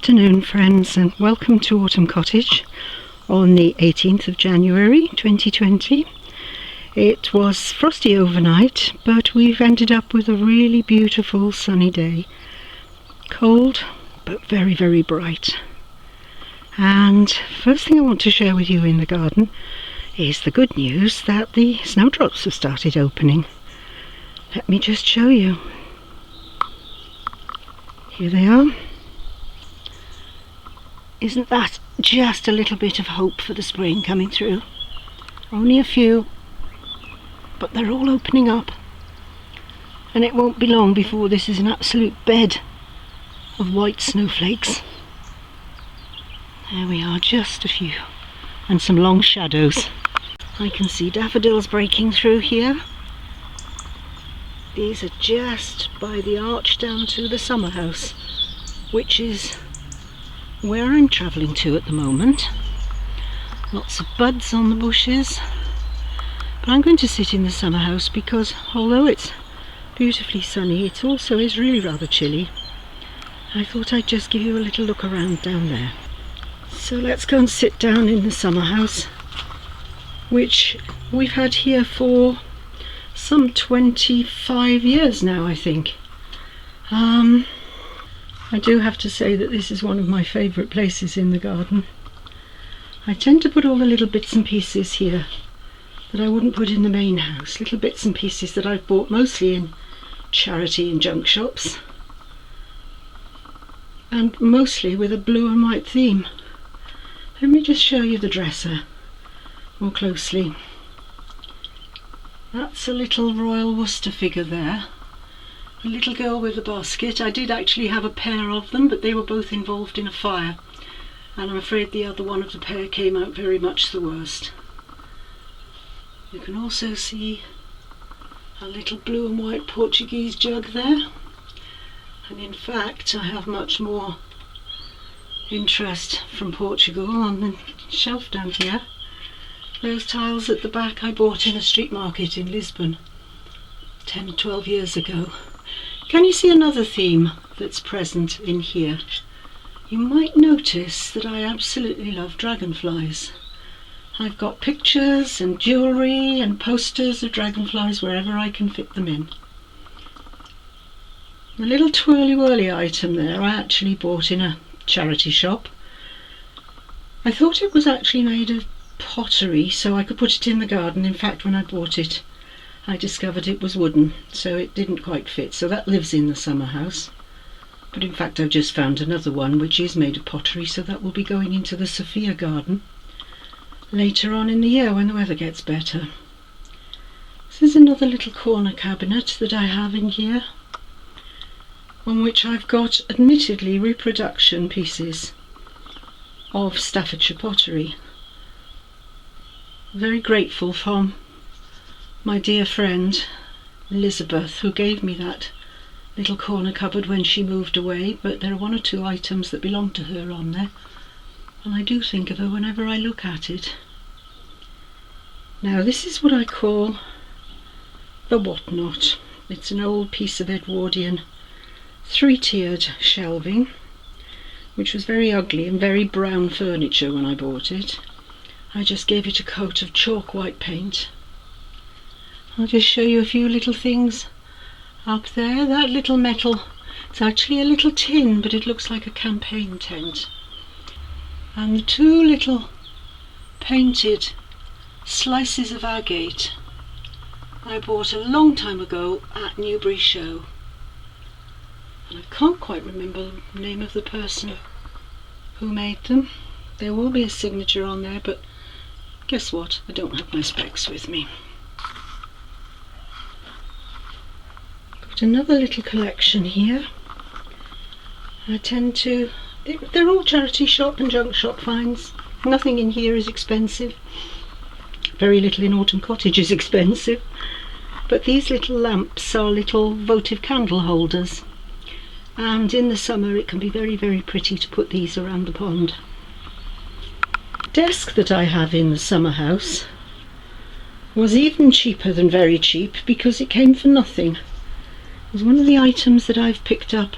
afternoon, friends, and welcome to Autumn Cottage on the 18th of January 2020. It was frosty overnight, but we've ended up with a really beautiful sunny day. Cold, but very, very bright. And first thing I want to share with you in the garden is the good news that the snowdrops have started opening. Let me just show you. Here they are. Isn't that just a little bit of hope for the spring coming through? Only a few, but they're all opening up, and it won't be long before this is an absolute bed of white snowflakes. There we are, just a few, and some long shadows. I can see daffodils breaking through here. These are just by the arch down to the Summerhouse, which is where I'm travelling to at the moment. Lots of buds on the bushes, but I'm going to sit in the Summerhouse because although it's beautifully sunny, it also is really rather chilly. I thought I'd just give you a little look around down there. So let's go and sit down in the Summerhouse, which we've had here for some 25 years now, I think. I do have to say that this is one of my favourite places in the garden. I tend to put all the little bits and pieces here that I wouldn't put in the main house. Little bits and pieces that I've bought mostly in charity and junk shops, and mostly with a blue and white theme. Let me just show you the dresser more closely. That's a little Royal Worcester figure there. A little girl with a basket. I did actually have a pair of them, but they were both involved in a fire, and I'm afraid the other one of the pair came out very much the worst. You can also see a little blue and white Portuguese jug there, and in fact I have much more interest from Portugal on the shelf down here. Those tiles at the back I bought in a street market in Lisbon 10 or 12 years ago. Can you see another theme that's present in here? You might notice that I absolutely love dragonflies. I've got pictures and jewellery and posters of dragonflies wherever I can fit them in. The little twirly-whirly item there I actually bought in a charity shop. I thought it was actually made of pottery so I could put it in the garden. In fact, when I bought it I discovered it was wooden, so it didn't quite fit, so that lives in the Summerhouse. But in fact I've just found another one which is made of pottery, so that will be going into the Sophia garden later on in the year when the weather gets better. This is another little corner cabinet that I have in here, on which I've got admittedly reproduction pieces of Staffordshire pottery. Very grateful from my dear friend Elizabeth, who gave me that little corner cupboard when she moved away, but there are one or two items that belong to her on there, and I do think of her whenever I look at it. Now this is what I call the whatnot. It's an old piece of Edwardian three-tiered shelving, which was very ugly and very brown furniture when I bought it. I just gave it a coat of chalk white paint. I'll just show you a few little things up there. That little metal, it's actually a little tin, but it looks like a campaign tent. And the two little painted slices of agate I bought a long time ago at Newbury Show. And I can't quite remember the name of the person who made them. There will be a signature on there, but guess what? I don't have my specs with me. Another little collection here. I tend to, they're all charity shop and junk shop finds. Nothing in here is expensive. Very little in Autumn Cottage is expensive. But these little lamps are little votive candle holders, and in the summer it can be very, very pretty to put these around the pond. The desk that I have in the Summerhouse was even cheaper than very cheap, because it came for nothing. It was one of the items that I've picked up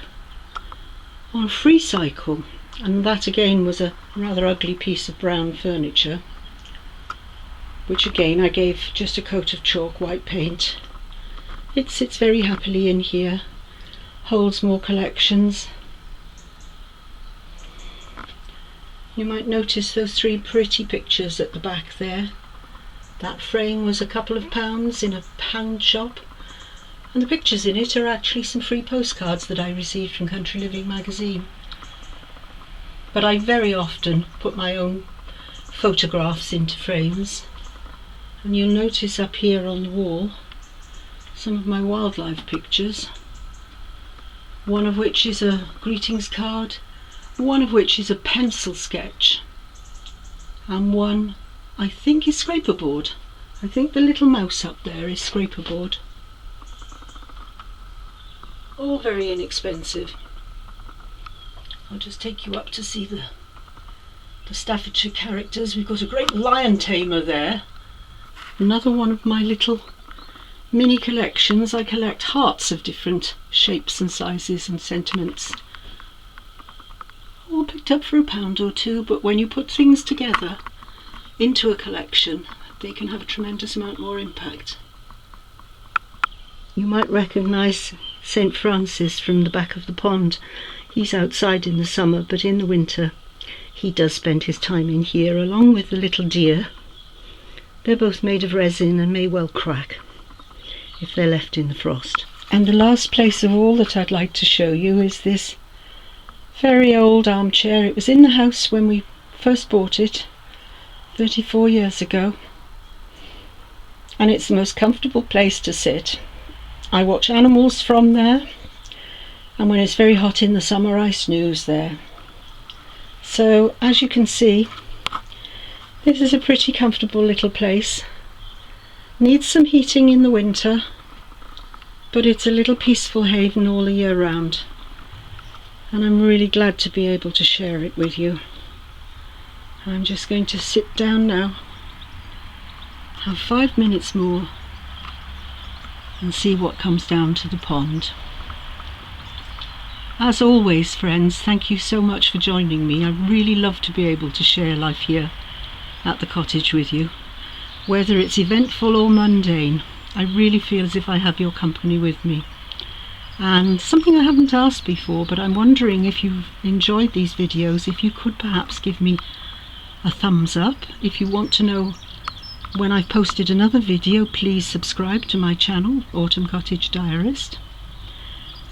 on Free Cycle and that again was a rather ugly piece of brown furniture, which again I gave just a coat of chalk white paint. It sits very happily in here, holds more collections. You might notice those 3 pretty pictures at the back there. That frame was a couple of pounds in a pound shop, and the pictures in it are actually some free postcards that I received from Country Living magazine. But I very often put my own photographs into frames, and you'll notice up here on the wall some of my wildlife pictures, one of which is a greetings card, one of which is a pencil sketch, and one I think is scraperboard. I think the little mouse up there is scraperboard. All very inexpensive. I'll just take you up to see the Staffordshire characters. We've got a great lion tamer there. Another one of my little mini collections. I collect hearts of different shapes and sizes and sentiments. All picked up for £1 or £2, but when you put things together into a collection, they can have a tremendous amount more impact. You might recognise St. Francis from the back of the pond. He's outside in the summer, but in the winter he does spend his time in here along with the little deer. They're both made of resin and may well crack if they're left in the frost. And the last place of all that I'd like to show you is this very old armchair. It was in the house when we first bought it 34 years ago, and it's the most comfortable place to sit. I watch animals from there, and when it's very hot in the summer I snooze there. So as you can see, this is a pretty comfortable little place. Needs some heating in the winter, but it's a little peaceful haven all the year round, and I'm really glad to be able to share it with you. I'm just going to sit down now, have 5 minutes more, and see what comes down to the pond. As always, friends, thank you so much for joining me. I really love to be able to share life here at the cottage with you. Whether it's eventful or mundane, I really feel as if I have your company with me. And something I haven't asked before, but I'm wondering if you've enjoyed these videos, if you could perhaps give me a thumbs up. If you want to know when I've posted another video, please subscribe to my channel, Autumn Cottage Diarist.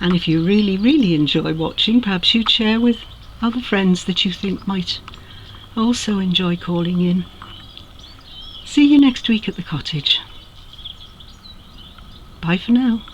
And if you really enjoy watching, perhaps you'd share with other friends that you think might also enjoy calling in. See you next week at the cottage. Bye for now.